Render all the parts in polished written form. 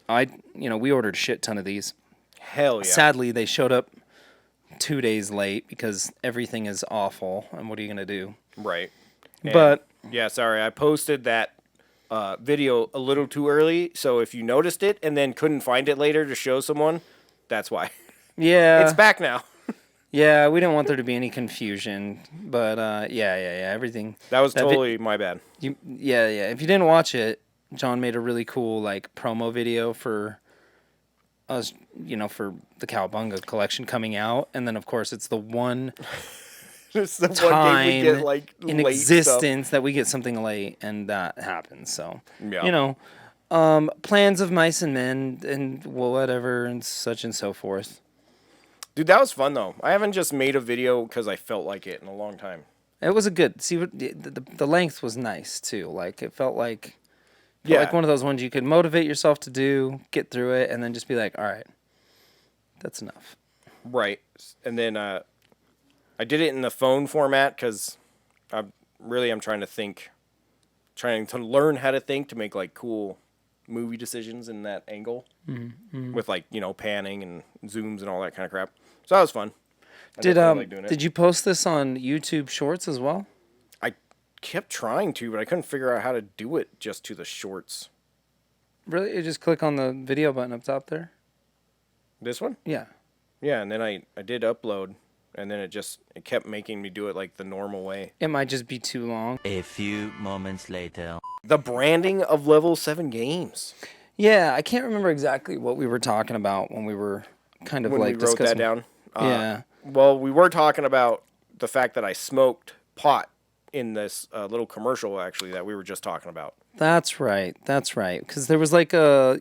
we ordered a shit ton of these. Hell yeah. Sadly, they showed up 2 days late because everything is awful. And what are you going to do? Right. But yeah, sorry, I posted that video a little too early. So if you noticed it and then couldn't find it later to show someone, that's why. yeah, It's back now. yeah, we didn't want there to be any confusion. But yeah, everything. That was That totally my bad. Yeah. If you didn't watch it, John made a really cool like promo video for us, for the Cowabunga collection coming out, and then of course it's the one It's the one time game we get like in late existence that we get something late, and that happens. So Yeah. plans of mice and men, and whatever, and such and so forth. Dude, that was fun though. I haven't just made a video because I felt like it in a long time. It was a good. See, the length was nice too. Like it felt like. Yeah. Like one of those ones you could motivate yourself to do, get through it, and then just be like, all right, that's enough. Right. And then I did it in the phone format because I'm trying to learn how to think to make like cool movie decisions in that angle with like, panning and zooms and all that kind of crap. So that was fun. I definitely like doing it. Did you post this on YouTube Shorts as well? I kept trying to, but I couldn't figure out how to do it just to the shorts. Really? You just click on the video button up top there? This one? Yeah. Yeah, and then I did upload, and then it kept making me do it like the normal way. It might just be too long. A few moments later. The branding of Level 7 games. Yeah, I can't remember exactly what we were talking about when we were kind of When like we wrote discussing. that down. Yeah. Well, we were talking about the fact that I smoked pot in this little commercial, actually, that we were just talking about. That's right. Because there was like the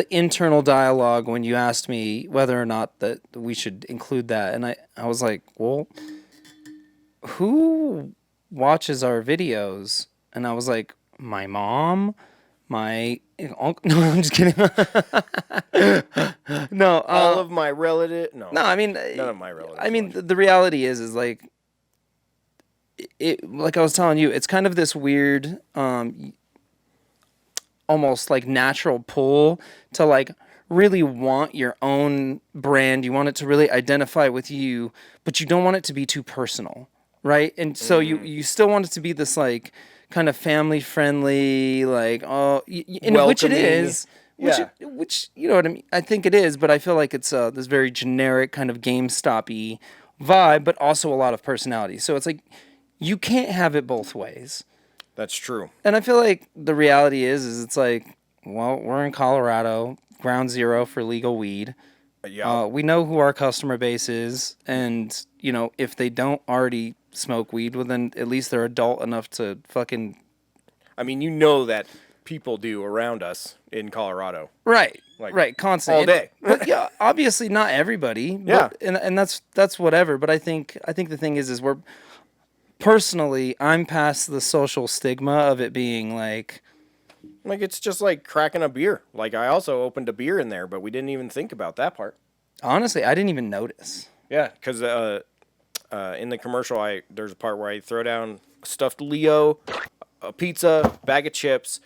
internal dialogue when you asked me whether or not that we should include that. And I was like, well, who watches our videos? And I was like, my mom, my uncle. No, I'm just kidding. No. All of my relatives. No. No, I mean. None of my relatives. I mean, the reality is like, like I was telling you, it's kind of this weird, almost like natural pull to like really want your own brand. You want it to really identify with you, but you don't want it to be too personal, right? And so you still want it to be this like kind of family friendly, like which it is. Which you know what I mean. I think it is, but I feel like it's this very generic kind of GameStop-y vibe, but also a lot of personality. So it's like you can't have it both ways. That's true. And I feel like the reality is it's like, well, we're in Colorado, ground zero for legal weed. Yeah. We know who our customer base is, and if they don't already smoke weed, well, then at least they're adult enough to fucking. I mean, that people do around us in Colorado. Right. Like, right. Constantly. all day. But yeah, obviously not everybody. Yeah. But, and that's whatever. But I think the thing is we're personally, I'm past the social stigma of it being like it's just like cracking a beer. Like I also opened a beer in there, but we didn't even think about that part. Honestly, I didn't even notice. Yeah, because in the commercial, there's a part where I throw down stuffed Leo, a pizza, bag of chips,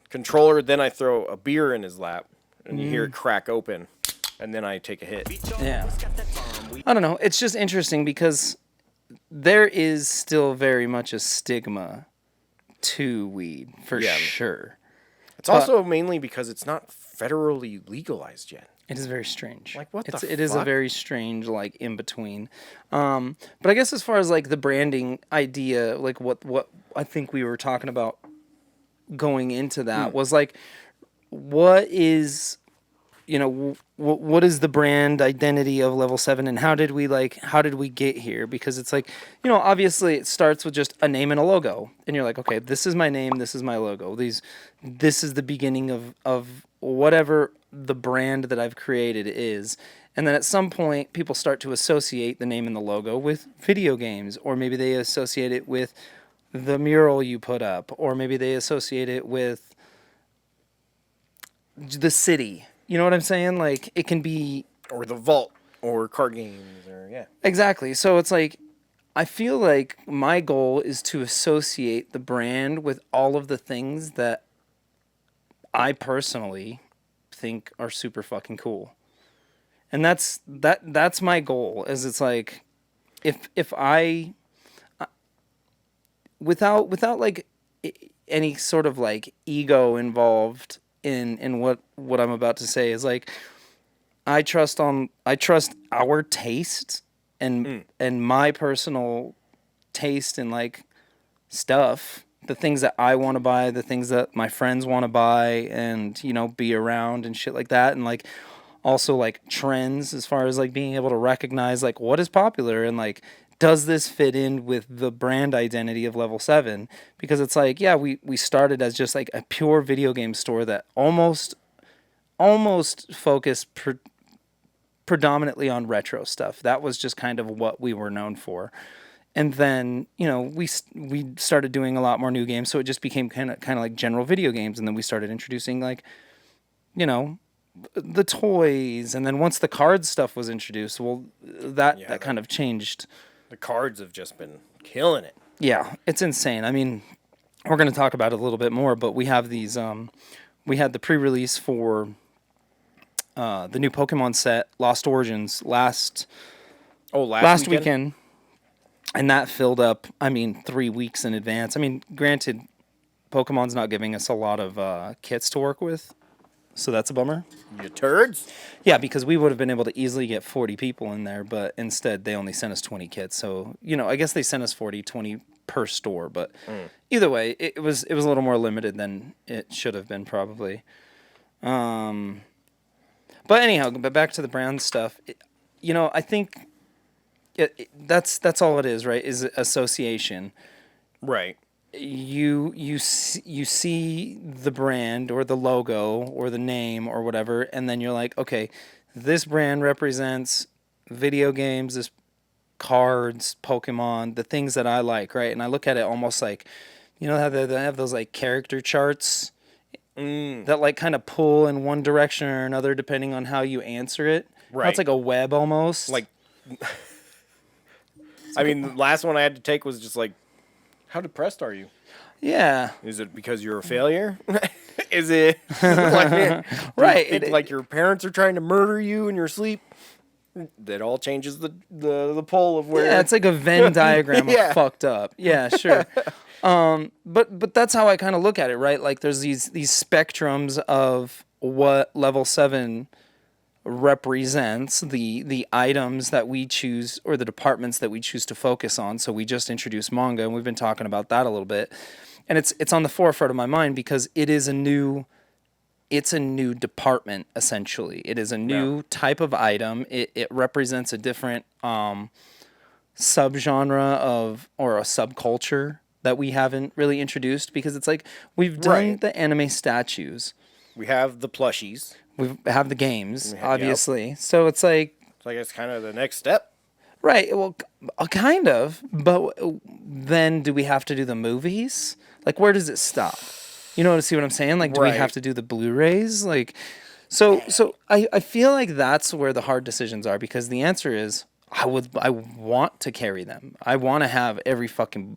controller. Then I throw a beer in his lap, and you hear it crack open, and then I take a hit. Yeah. I don't know. It's just interesting because there is still very much a stigma to weed, for sure. It's also mainly because it's not federally legalized yet. It is very strange. Like, what the It is a fuck? very strange, like, in between. But I guess as far as, like, the branding idea, like, what I think we were talking about going into that was, like, what is, what is the brand identity of Level 7, and how did we get here? Because it's like, obviously it starts with just a name and a logo. And you're like, okay, this is my name, this is my logo. This is the beginning of whatever the brand that I've created is. And then at some point, people start to associate the name and the logo with video games, or maybe they associate it with the mural you put up, or maybe they associate it with the city. You know what I'm saying? Like, it can be... Or the vault, or card games, or yeah. Exactly. So it's like, I feel like my goal is to associate the brand with all of the things that I personally think are super fucking cool. And that's my goal. Is it's like, if I without like any sort of like ego involved in what I'm about to say, is like, I trust our taste and my personal taste in like stuff, the things that I want to buy, the things that my friends want to buy, and be around and shit like that, and like also like trends as far as like being able to recognize like what is popular and like does this fit in with the brand identity of Level 7, because it's like, yeah, we started as just like a pure video game store that almost focused predominantly on retro stuff. That was just kind of what we were known for. And then, we started doing a lot more new games, so it just became kind of like general video games. And then we started introducing like, the toys. And then once the card stuff was introduced, well, that kind of changed. The cards have just been killing it. Yeah, it's insane. I mean, we're going to talk about it a little bit more, but we have these. We had the pre-release for the new Pokemon set, Lost Origins, last weekend. And that filled up, 3 weeks in advance. I mean, granted, Pokemon's not giving us a lot of kits to work with, so that's a bummer. You turds? Yeah, because we would have been able to easily get 40 people in there, but instead they only sent us 20 kits. So, I guess they sent us 20 per store, but either way, it was a little more limited than it should have been probably. But anyhow, back to the brand stuff. I think that's all it is, right? Is association. Right. You see the brand or the logo or the name or whatever, and then you're like, okay, this brand represents video games, this cards, Pokemon, the things that I like, right? And I look at it almost like, how they have those like character charts that like kind of pull in one direction or another depending on how you answer it. Right. It's like a web almost. Like, the last one I had to take was just like, how depressed are you? Yeah. Is it because you're a failure? Is it like, right? Like your parents are trying to murder you in your sleep? That all changes the pole of where. Yeah, it's like a Venn diagram of fucked up. Yeah, sure. But that's how I kind of look at it, right? Like there's these spectrums of what Level 7 represents, the items that we choose or the departments that we choose to focus on. So we just introduced manga, and we've been talking about that a little bit. And it's on the forefront of my mind because it's a new department, essentially. It is a new type of item. It represents a different subgenre or a subculture that we haven't really introduced, because it's like we've done the anime statues. We have the plushies. We have the games, obviously. Yep. So it's like... it's kind of the next step. Right. Well, kind of. But then do we have to do the movies? Like, where does it stop? See what I'm saying? Like, do we have to do the Blu-rays? Like, so I feel like that's where the hard decisions are, because the answer is I want to carry them. I want to have every fucking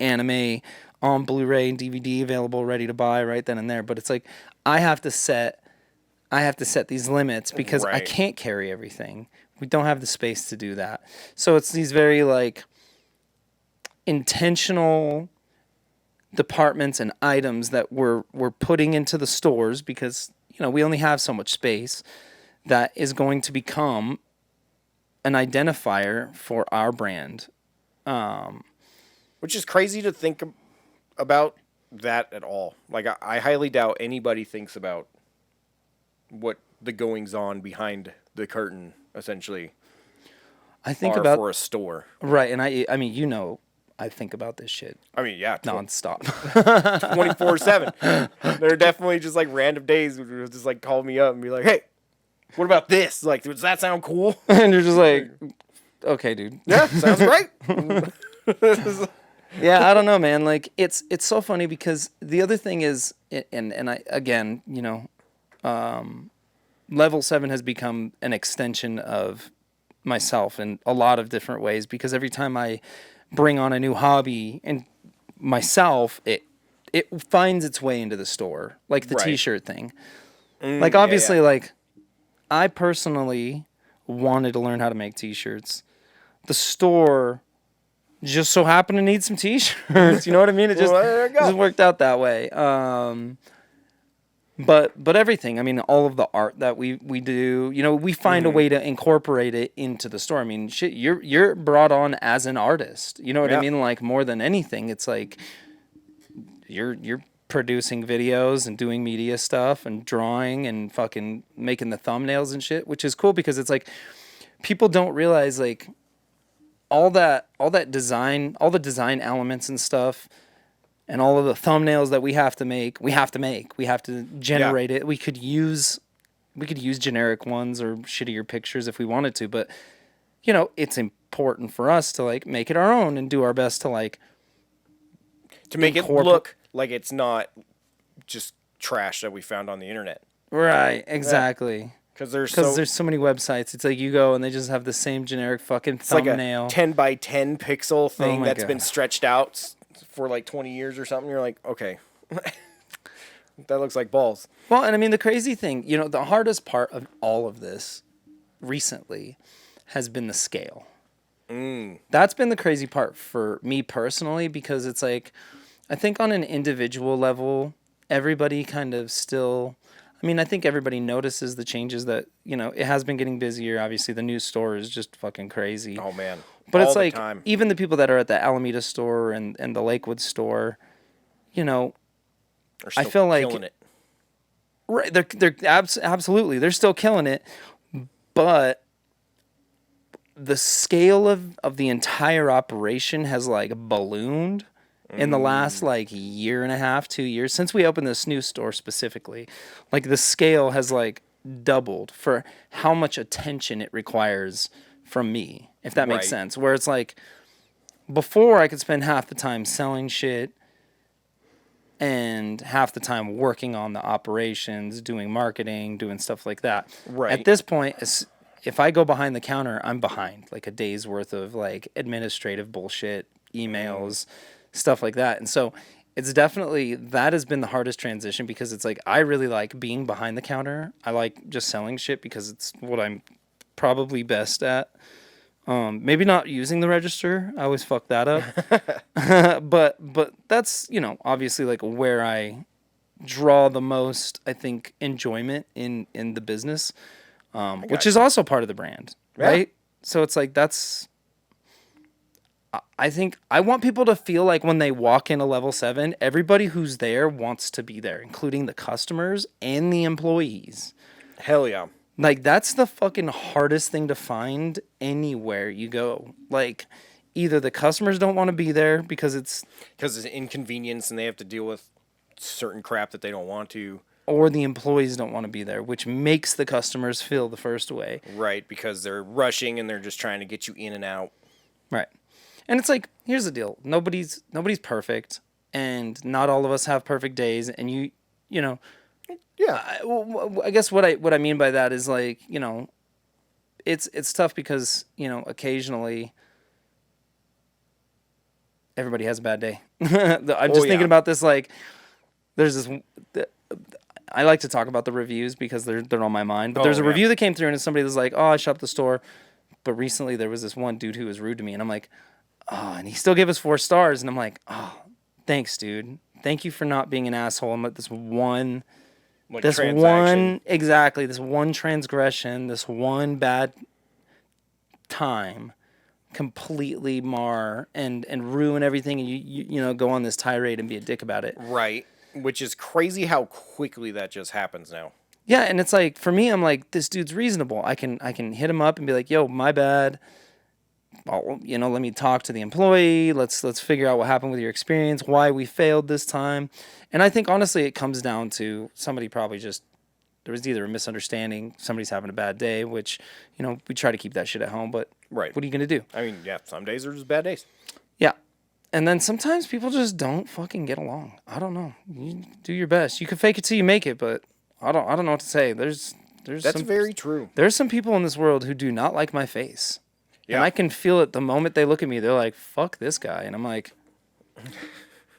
anime on Blu-ray and DVD available, ready to buy right then and there. But it's like I have to set these limits because I can't carry everything. We don't have the space to do that. So it's these very like intentional departments and items that we're putting into the stores because we only have so much space, that is going to become an identifier for our brand. Which is crazy to think about that at all. Like I highly doubt anybody thinks about what the goings on behind the curtain essentially I think are about for a store. Right, and I think about this shit. Nonstop. 24/7. There are definitely just like random days where you'll just like call me up and be like, "Hey, what about this? Like, does that sound cool?" And you're just like, "Okay, dude." Yeah, sounds great. Yeah, I don't know, man. Like it's so funny because the other thing is, and I again, Level 7 has become an extension of myself in a lot of different ways, because every time I bring on a new hobby and myself, it finds its way into the store, like the t-shirt thing. Like, yeah, obviously, yeah. like, I personally wanted to learn how to make t-shirts. The store just so happened to need some t-shirts. You know what I mean? It Well, just, there you it just go. worked out that way. But everything, I mean, all of the art that we do, you know, we find a way to incorporate it into the store. I mean, shit, you're brought on as an artist. You know what I Yeah. mean? Like, more than anything, it's like you're producing videos and doing media stuff and drawing and fucking making the thumbnails and shit, which is cool because it's like people don't realize like all that design, all the design elements and stuff, and all of the thumbnails that we have to make, we have to generate it. We could use generic ones or shittier pictures if we wanted to, but you know, it's important for us to like make it our own and do our best to like To make it incorporate- look like it's not just trash that we found on the internet. right, exactly. Because there's There's so many websites. It's like you go and they just have the same generic fucking it's like thumbnail. a 10 by 10 pixel thing my that's God. been stretched out for like 20 years or something. You're like, okay, that looks like balls. Well, and I mean, the crazy thing, you know, the hardest part of all of this recently has been the scale. That's been the crazy part for me personally, because it's like, I think on an individual level, everybody kind of still, I mean, I think everybody notices the changes that, you know, it has been getting busier. Obviously, the new store is just fucking crazy. Oh man, But all it's the like, time. even the people that are at the Alameda store and the Lakewood store, you know, They're I still feel like- killing it. right, they're absolutely, they're still killing it, but the scale of the entire operation has like ballooned in the last like year and a half, 2 years since we opened this new store specifically. Like the scale has like doubled for how much attention it requires from me, if that makes Right. sense. Where it's like before I could spend half the time selling shit and half the time working on the operations, doing marketing, doing stuff like that. Right. At this point, if I go behind the counter, I'm behind like a day's worth of like administrative bullshit, emails, stuff like that. And so it's definitely, that has been the hardest transition, because it's like I really like being behind the counter. I like just selling shit because it's what I'm probably best at. Maybe not using the register. I always fuck that up. But that's, you know, obviously like where I draw the most, I think, enjoyment in the business, which is also part of the brand, Yeah. right? So it's like I think I want people to feel like when they walk into Level 7, everybody who's there wants to be there, including the customers and the employees. Hell yeah. Like, that's the fucking hardest thing to find anywhere you go. Like, either the customers don't want to be there because it's inconvenience and they have to deal with certain crap that they don't want to. or the employees don't want to be there, which makes the customers feel the first way. Right, because they're rushing and they're just trying to get you in and out. Right. And it's like, here's the deal. Nobody's perfect, and not all of us have perfect days, and you know, Yeah. I guess what I mean by that is like, you know, it's tough because, you know, occasionally everybody has a bad day. I'm just thinking about this, like, there's this, I like to talk about the reviews because they're on my mind, but there's a yeah. review that came through and somebody was like, oh, I shopped the store, but recently there was this one dude who was rude to me, and I'm like, oh, and he still gave us 4 stars, and I'm like, oh, thanks, dude. Thank you for not being an asshole and let this one Like this transaction. this one transgression, this one bad time completely mar and ruin everything, and you know, go on this tirade and be a dick about it. Right. Which is crazy how quickly that just happens now. Yeah, and it's like, for me, I'm like, this dude's reasonable. I can hit him up and be like, yo, my bad. You know, let me talk to the employee. Let's figure out what happened with your experience, why we failed this time. And I think honestly it comes down to somebody probably just, there was either a misunderstanding, somebody's having a bad day, which, you know, we try to keep that shit at home, but Right. what are you going to do? I mean, yeah, some days are just bad days. Yeah. And then sometimes people just don't fucking get along. I don't know. You do your best. You can fake it till you make it, but I don't know what to say. There's That's very true. There's some people in this world who do not like my face. Yeah. And I can feel it the moment they look at me. They're like, fuck this guy. And I'm like,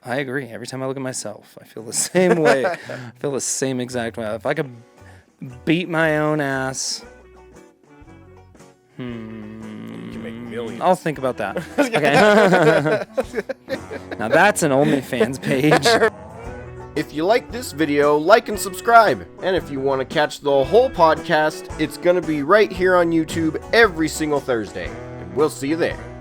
I agree. Every time I look at myself, I feel the same way. I feel the same exact way. If I could beat my own ass. You can make millions. I'll think about that. Okay. Now that's an OnlyFans page. If you like this video, like and subscribe. And if you want to catch the whole podcast, it's going to be right here on YouTube every single Thursday. And we'll see you there.